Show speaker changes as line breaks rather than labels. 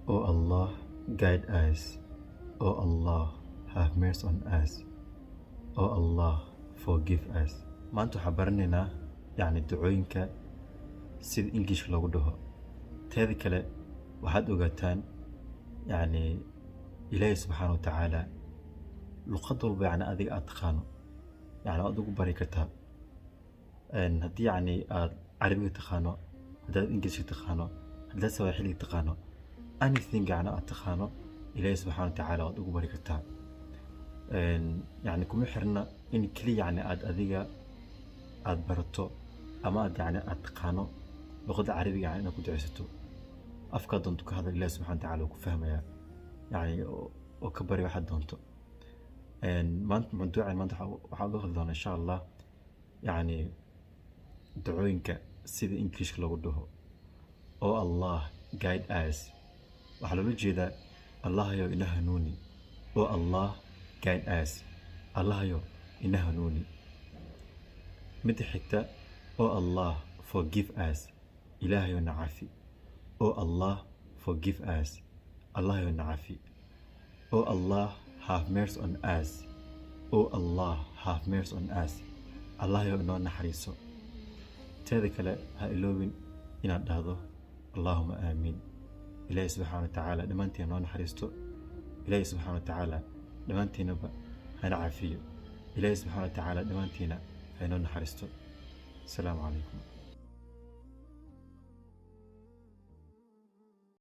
O Allah, guide us. O Allah, have mercy on us. O Allah, forgive us. maanta waxaan baranaynaa ducooyinka sida English loogu dhaho. teeda kale waxaad ogaataan Ilaahay subxaanahu wa tacaala luqad walba adiga aad taqaano aad ugu bari kartaa. haddii aad carabiga taqaano, haddaad English taqaano, haddaad Swahili taqaano, anything aad taqaano, Ilaahay subxaanahu wa tacaala waad ugu bari kartaa. kuma xirna in kaliya aad adiga aad barato ama aad taqaano luqadda carabiga inaad ku duceysato. afka doonto ka hadal, Ilaahay subxaanahu wa tacaala wuu ku fahmayaa oo ka bari waxaad doonto. maanta waxaan uga hadli doonaa insha Allah ducooyinka sida English loogu dhaho. O Allah, guide us. waxaa loola jeedaa Allahayow ina hanuuni. O Allah, guide us. Allahayow ina hanuuni. midda xigta, O Allah, forgive us. Ilaahayow na cafi. O Allah, forgive us. Allahayow na cafi. O Allah, have mercy on us. O Allah, have mercy on us. Allahayow inoo naxariiso. teeda kale ha iloobin inaad dhahdo Allahumma aamiin. Ilaahay subxaanahu wa tacaala dhammaantiin noo naxariisto. Ilaahay subxaanahu wa tacaala dhammaantiinaba hana cafiyo. Ilaahay subxaanahu wa tacaala dhammaantiina ha inoo naxariisto. Asalaamu calaykum.